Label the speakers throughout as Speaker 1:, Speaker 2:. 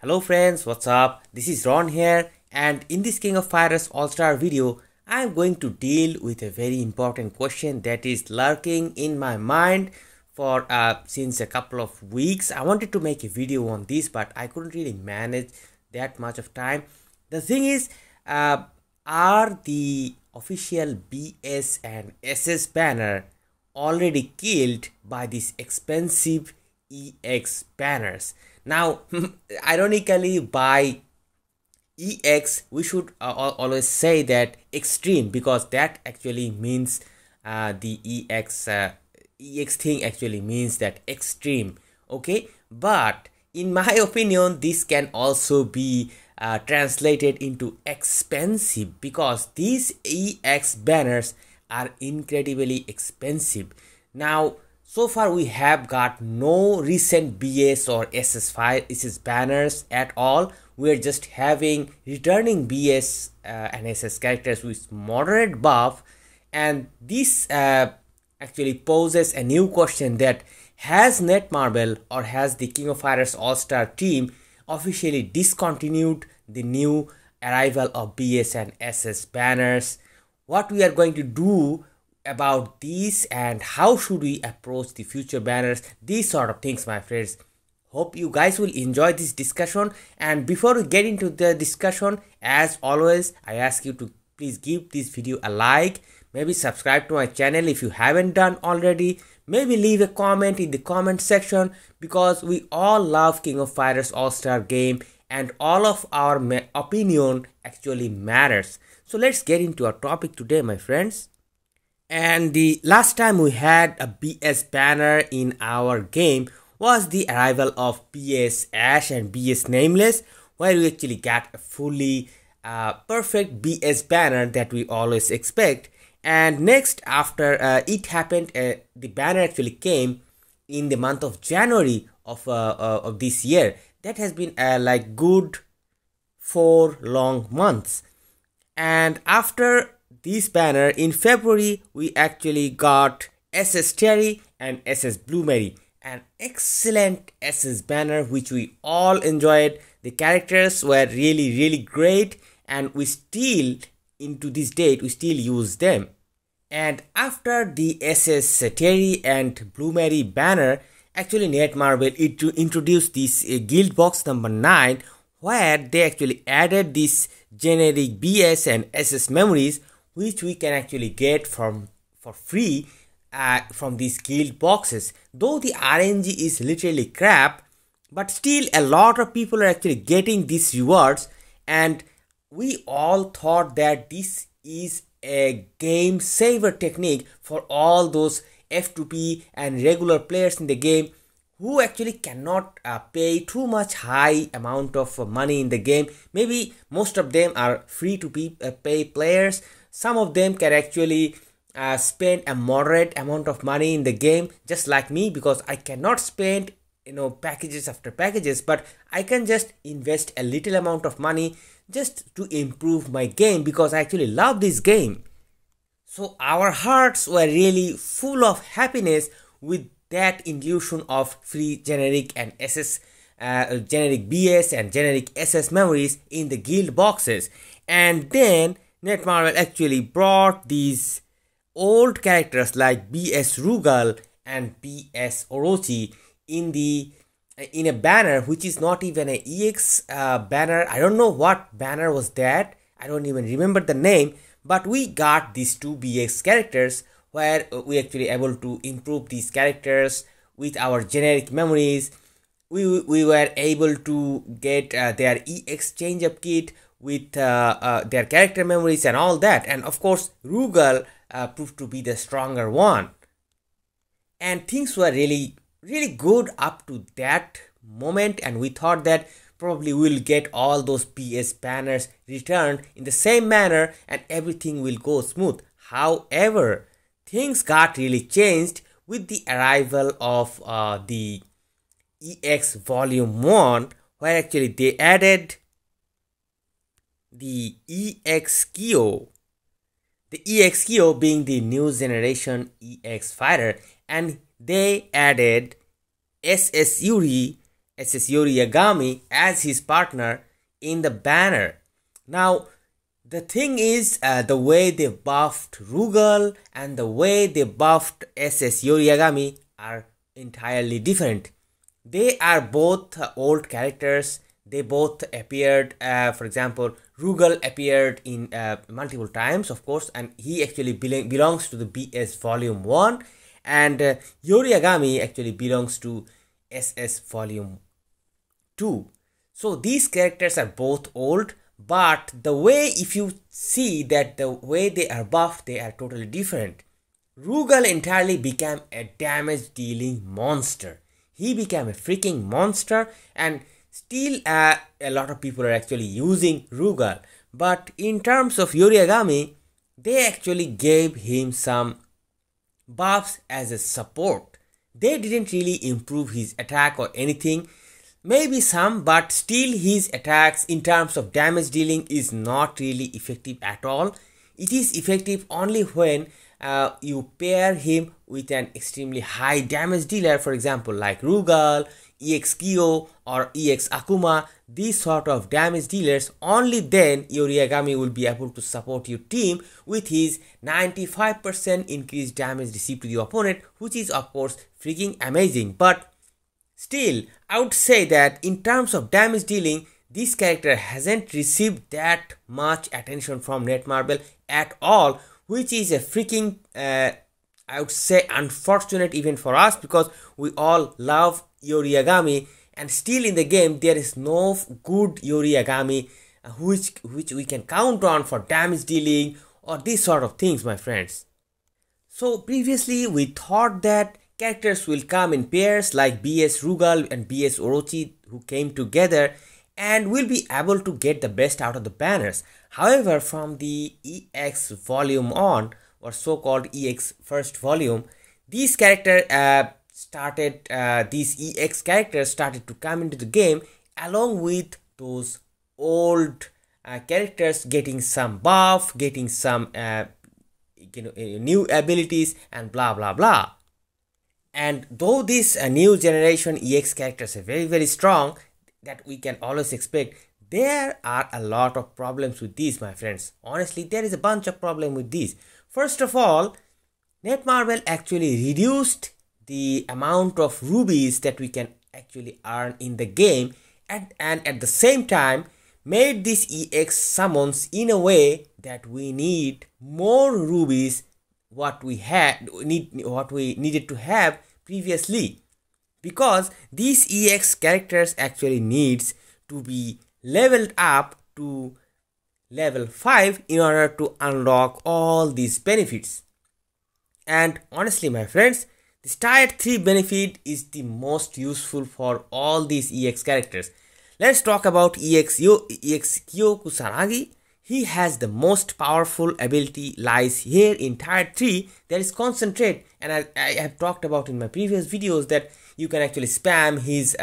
Speaker 1: Hello friends, what's up? This is Ron here, and in this King of Fighters All-Star video, I am going to deal with a very important question that is lurking in my mind for since a couple of weeks. I wanted to make a video on this, but I couldn't really manage that much of time. The thing is, are the official BS and SS banner already killed by these expensive EX banners? Now, ironically, by EX, we should always say that extreme, because that actually means the EX thing actually means that extreme. Okay, but in my opinion, this can also be translated into expensive, because these EX banners are incredibly expensive. Now, so far we have got no recent BS or SS banners at all. We're just having returning BS and SS characters with moderate buff, and this actually poses a new question: that has Netmarble or has the King of Fighters All-Star team officially discontinued the new arrival of BS and SS banners? What we are going to do about these, and how should we approach the future banners, these sort of things, my friends. Hope you guys will enjoy this discussion. And before we get into the discussion, as always, I ask you to please give this video a like, maybe subscribe to my channel if you haven't done already, maybe leave a comment in the comment section, because we all love King of Fighters All-Star game and all of our opinion actually matters. So let's get into our topic today, my friends. And the last time we had a BS banner in our game was the arrival of BS Ash and BS Nameless, where we actually got a fully perfect BS banner that we always expect. And next, after it happened, the banner actually came in the month of January of this year. That has been like good 4 long months. And after this banner in February, we actually got SS Terry and SS Blue, an excellent SS banner which we all enjoyed. The characters were really great, and we still, into this date, we still use them. And after the SS Terry and Blue banner, actually Netmarble introduced this guild box number 9, where they actually added this generic BS and SS memories, which we can actually get for free from these guild boxes. Though the RNG is literally crap, but still a lot of people are actually getting these rewards, and we all thought that this is a game saver technique for all those F2P and regular players in the game who actually cannot pay too much high amount of money in the game. Maybe most of them are free to pay players. Some of them can actually spend a moderate amount of money in the game, just like me, because I cannot spend packages after packages, but I can just invest a little amount of money just to improve my game, because I actually love this game. So our hearts were really full of happiness with that illusion of free generic and SS generic BS and generic SS memories in the guild boxes. And then Netmarble actually brought these old characters like BS Rugal and BS Orochi in a banner which is not even an EX banner. I don't know what banner was that. I don't even remember the name. But we got these 2 BX characters, where we actually able to improve these characters with our generic memories. We were able to get their EX change-up kit with their character memories and all that. And of course, Rugal proved to be the stronger one. And things were really good up to that moment, and we thought that probably we'll get all those BS banners returned in the same manner and everything will go smooth. However, things got really changed with the arrival of the EX Volume 1, where actually they added the EX Kyo. The EX Kyo being the new generation EX fighter, and they added SS Yuri SS Yagami as his partner in the banner. Now, the thing is, the way they buffed Rugal and the way they buffed SS Yagami are entirely different. They are both old characters. They both appeared, for example, Rugal appeared in multiple times, of course, and he actually belongs to the BS Volume 1, and Yagami actually belongs to SS Volume 2. So these characters are both old, but the way, if you see that the way they are buffed, they are totally different. Rugal entirely became a damage dealing monster. He became a freaking monster, and still a lot of people are actually using Rugal. But in terms of Yagami, they actually gave him some buffs as a support. They didn't really improve his attack or anything. Maybe some, but still his attacks in terms of damage dealing is not really effective at all. It is effective only when you pair him with an extremely high damage dealer, for example like Rugal, EX Kyo or EX Akuma. These sort of damage dealers, only then Yagami will be able to support your team with his 95% increased damage received to the opponent, which is of course freaking amazing. But still, I would say that in terms of damage dealing, this character hasn't received that much attention from Netmarble at all, which is a freaking, I would say, unfortunate even for us, because we all love Yagami, and still in the game there is no good Yagami which we can count on for damage dealing or these sort of things, my friends. So previously we thought that characters will come in pairs like BS Rugal and BS Orochi, who came together and will be able to get the best out of the banners. However, from the EX volume on, or so-called EX first volume, these characters these EX characters started to come into the game, along with those old characters getting some buff, getting some new abilities and blah blah blah. And though these new generation EX characters are very strong, that we can always expect, there are a lot of problems with these, my friends. Honestly, there is a bunch of problems with these. First of all, Netmarble actually reduced the amount of rubies that we can actually earn in the game, and at the same time made these EX summons in a way that we need more rubies what we needed to have previously, because these EX characters actually needs to be leveled up to level 5 in order to unlock all these benefits. And honestly, my friends, this tier 3 benefit is the most useful for all these EX characters. Let's talk about EX Kyo Kusanagi. He has the most powerful ability lies here in tier 3, that is concentrate, and I have talked about in my previous videos that you can actually spam his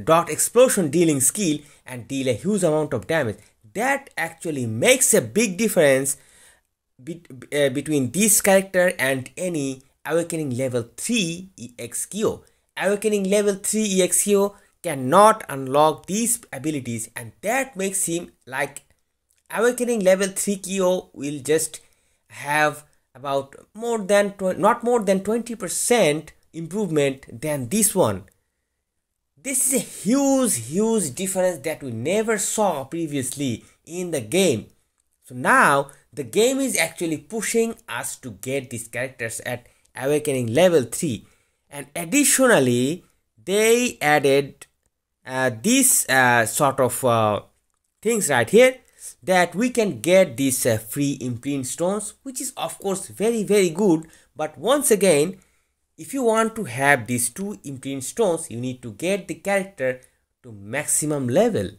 Speaker 1: dot explosion dealing skill and deal a huge amount of damage. That actually makes a big difference between this character and any Awakening level 3 EX Kyo. Awakening level 3 EX Kyo cannot unlock these abilities, and that makes him like Awakening level 3 Kyo will just have about not more than 20% improvement than this one. This is a huge difference that we never saw previously in the game. So now the game is actually pushing us to get these characters at Awakening level 3, and additionally they added these sort of things right here, that we can get these free imprint stones, which is of course very good. But once again, if you want to have these 2 imprint stones, you need to get the character to maximum level,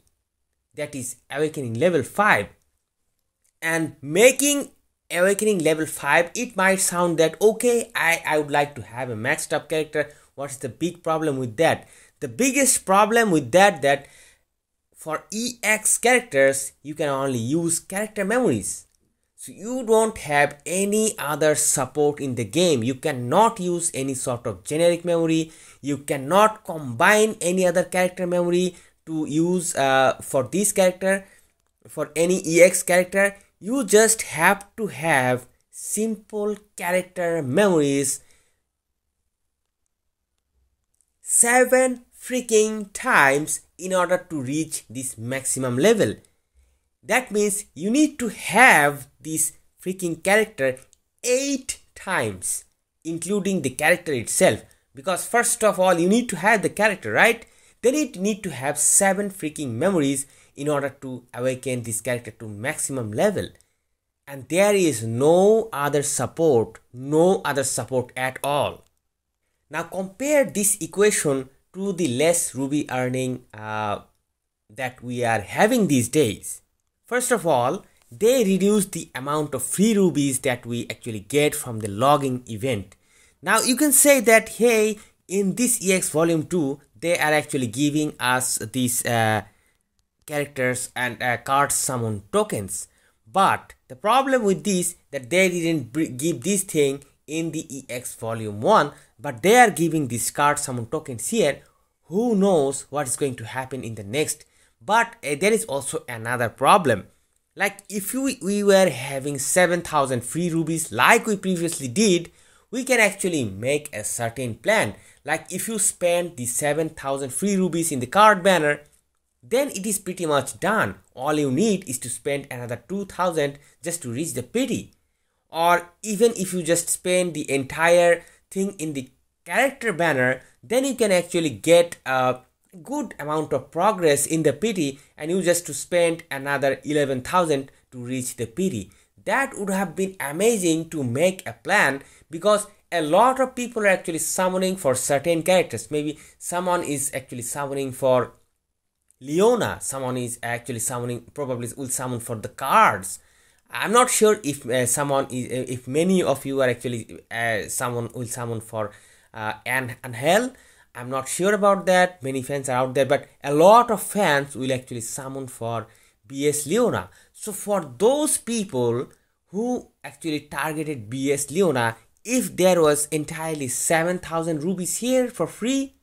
Speaker 1: that is Awakening level 5. And making Awakening level 5, it might sound that okay, I would like to have a maxed up character. What's the big problem with that? The biggest problem with that for EX characters, you can only use character memories. So you don't have any other support in the game. You cannot use any sort of generic memory. You cannot combine any other character memory to use for this character, for any EX character. You just have to have simple character memories 7 freaking times in order to reach this maximum level. That means you need to have this freaking character 8 times, including the character itself. Because first of all, you need to have the character, right? Then you need to have 7 freaking memories in order to awaken this character to maximum level. And there is no other support at all. Now compare this equation to the less ruby earning that we are having these days. First of all, they reduce the amount of free rubies that we actually get from the logging event. Now you can say that, hey, in this EX volume 2, they are actually giving us these characters and card summon tokens. But the problem with this, that they didn't give this thing in the EX volume 1, but they are giving these card summon tokens here. Who knows what is going to happen in the next. But there is also another problem. Like if we were having 7,000 free rubies like we previously did, we can actually make a certain plan. Like if you spend the 7,000 free rubies in the card banner, then it is pretty much done. All you need is to spend another 2,000 just to reach the pity. Or even if you just spend the entire thing in the character banner, then you can actually get a good amount of progress in the pity, and you just to spend another 11,000 to reach the pity. That would have been amazing to make a plan, because a lot of people are actually summoning for certain characters. Maybe someone is actually summoning for Leona, someone is actually summoning, probably will summon for the cards. I'm not sure if if many of you are actually someone will summon for Angel. I'm not sure about that. Many fans are out there, but a lot of fans will actually summon for BS Leona. So for those people who actually targeted BS Leona, if there was entirely 7,000 rubies here for free,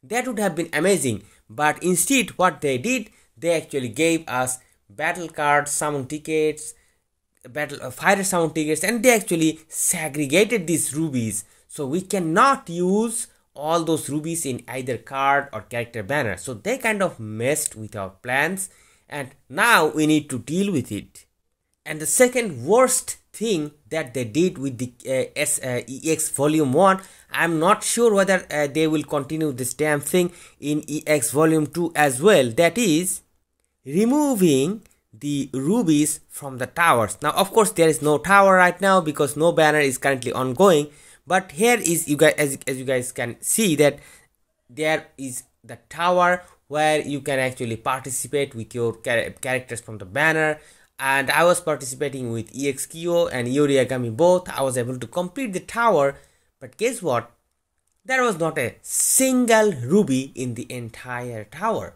Speaker 1: that would have been amazing. But instead, what they did, they actually gave us battle cards, summon tickets, fighter summon tickets, and they actually segregated these rubies. So we cannot use all those rubies in either card or character banner. So they kind of messed with our plans, and now we need to deal with it. And the second worst thing that they did with the EX volume 1, I'm not sure whether they will continue this damn thing in EX volume 2 as well. That is removing the rubies from the towers. Now of course there is no tower right now because no banner is currently ongoing, but here is, you guys, as you guys can see, that there is the tower where you can actually participate with your characters from the banner. And I was participating with EX Kyo and Yori Agami both. I was able to complete the tower, but guess what? There was not a single ruby in the entire tower.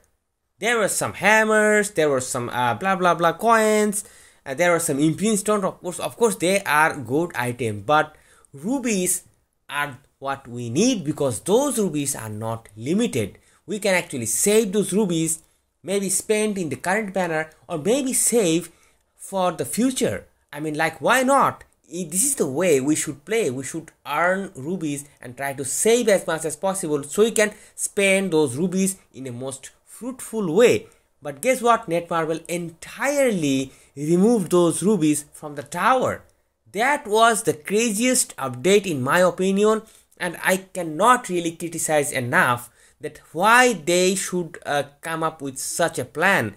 Speaker 1: There were some hammers, there were some blah blah blah coins, there were some imperial stone. Of course they are good items, but rubies are what we need, because those rubies are not limited. We can actually save those rubies, maybe spend in the current banner, or maybe save for the future. I mean, like, why not? This is the way we should play. We should earn rubies and try to save as much as possible, so you can spend those rubies in a most fruitful way. But guess what? Netmarble entirely removed those rubies from the tower. That was the craziest update in my opinion, and I cannot really criticize enough that why they should come up with such a plan,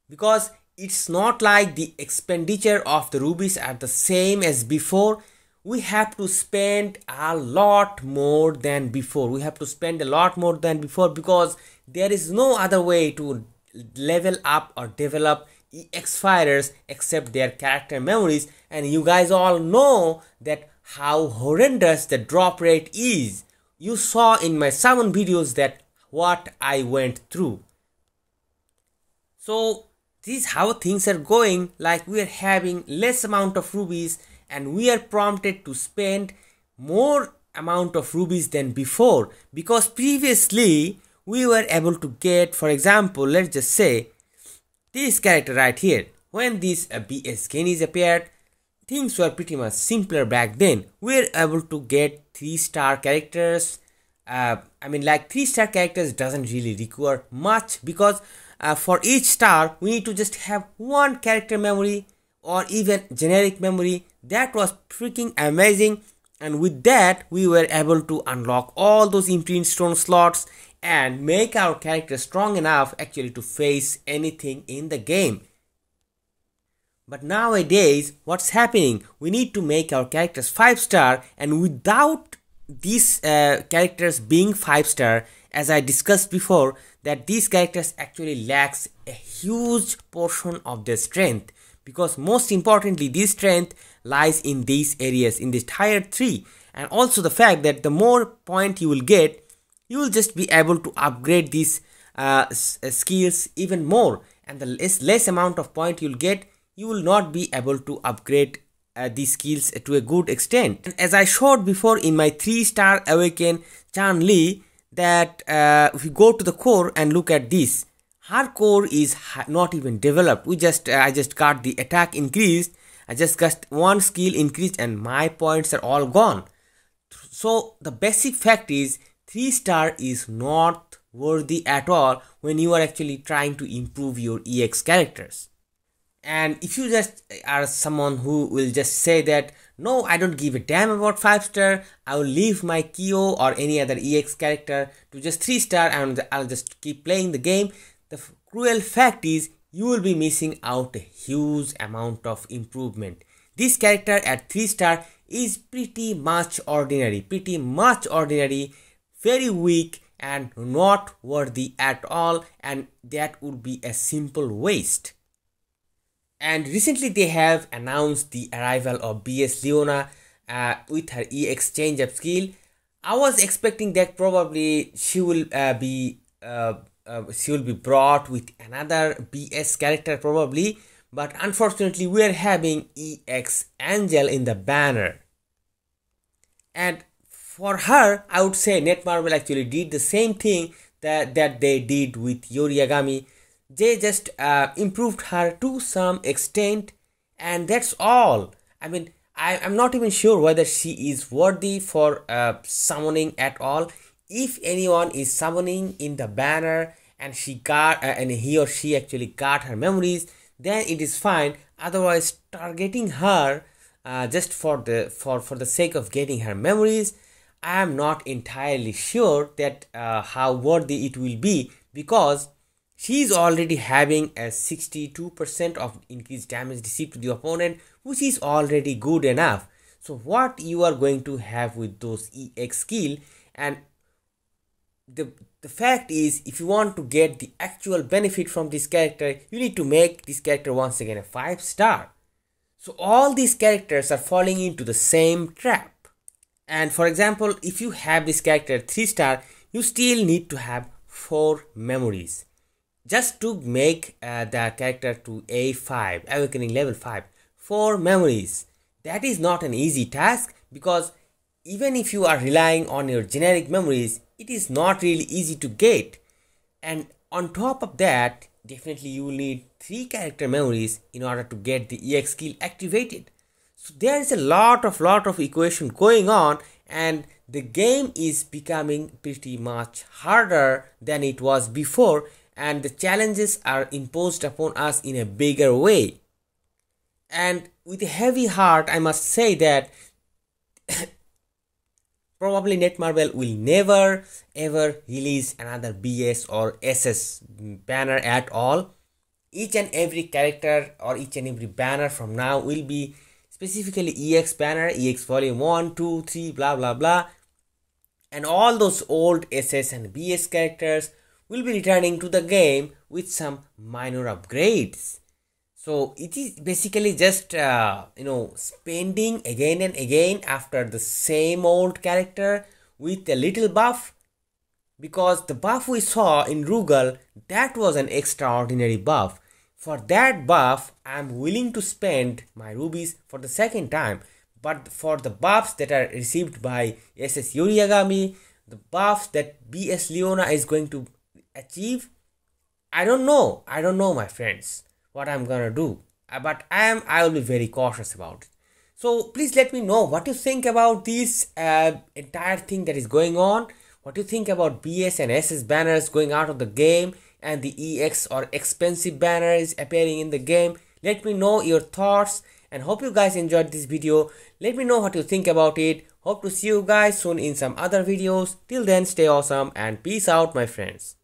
Speaker 1: because it's not like the expenditure of the rubies are the same as before. We have to spend a lot more than before. Because there is no other way to level up or develop EX fighters except their character memories, and you guys all know that how horrendous the drop rate is. You saw in my summon videos that what I went through. So This is how things are going, like we are having less amount of rubies and we are prompted to spend more amount of rubies than before, because previously we were able to get, for example, let's just say this character right here. When this BS skinnies appeared, things were pretty much simpler back then. We were able to get 3-star characters. Like 3-star characters doesn't really require much, because for each star we need to just have one character memory or even generic memory. That was freaking amazing, and with that we were able to unlock all those imprint stone slots and make our character strong enough actually to face anything in the game. But nowadays what's happening, we need to make our characters 5-star, and without these characters being 5-star, as I discussed before, that these characters actually lacks a huge portion of their strength, because most importantly this strength lies in these areas, in this tier 3, and also the fact that the more point you will get, you will just be able to upgrade these skills even more, and the less amount of point you'll get, you will not be able to upgrade these skills to a good extent. And as I showed before in my 3-star awaken Chan-Li, that if you go to the core and look at this, her core is not even developed. I just got the attack increased, I just got one skill increased, and my points are all gone. So the basic fact is 3-star is not worthy at all when you are actually trying to improve your EX characters. And if you just are someone who will just say that, no, I don't give a damn about 5-star, I will leave my Kyo or any other EX character to just 3-star and I'll just keep playing the game, the cruel fact is you will be missing out a huge amount of improvement. This character at 3-star is pretty much ordinary, very weak and not worthy at all, and that would be a simple waste. And recently they have announced the arrival of BS Leona with her EX change up skill. I was expecting that probably she will be brought with another BS character probably, but unfortunately we are having EX Angel in the banner. And for her, I would say Netmarble actually did the same thing that they did with Yori Yagami. They just improved her to some extent, and that's all. I mean, I'm not even sure whether she is worthy for summoning at all. If anyone is summoning in the banner and he or she actually got her memories, then it is fine. Otherwise, targeting her just for the sake of getting her memories, I am not entirely sure that how worthy it will be, because she is already having a 62% of increased damage received to the opponent, which is already good enough. So what you are going to have with those EX skill, and the fact is, if you want to get the actual benefit from this character, you need to make this character once again a 5-star. So all these characters are falling into the same trap. And for example, if you have this character 3-star, you still need to have 4 memories just to make the character to A5, awakening level 5. 4 memories. That is not an easy task, because even if you are relying on your generic memories, it is not really easy to get. And on top of that, definitely you will need 3 character memories in order to get the EX skill activated. So there is a lot of equation going on, and the game is becoming pretty much harder than it was before, and the challenges are imposed upon us in a bigger way. And with a heavy heart, I must say that probably Netmarble will never ever release another BS or SS banner at all. Each and every character or each and every banner from now will be specifically EX banner, EX volume 1, 2, 3, blah blah blah. And all those old SS and BS characters will be returning to the game with some minor upgrades. So it is basically just spending again and again after the same old character with a little buff, because the buff we saw in Rugal, that was an extraordinary buff. for that buff, I'm willing to spend my rubies for the second time. But for the buffs that are received by SS Yoriagami, the buffs that BS Leona is going to achieve, I don't know. I don't know, my friends, what I'm gonna do. But I will be very cautious about it. So please let me know what you think about this entire thing that is going on. What you think about BS and SS banners going out of the game and the EX or expensive banners appearing in the game. Let me know your thoughts and hope you guys enjoyed this video. Let me know what you think about it. Hope to see you guys soon in some other videos. Till then, stay awesome and peace out, my friends.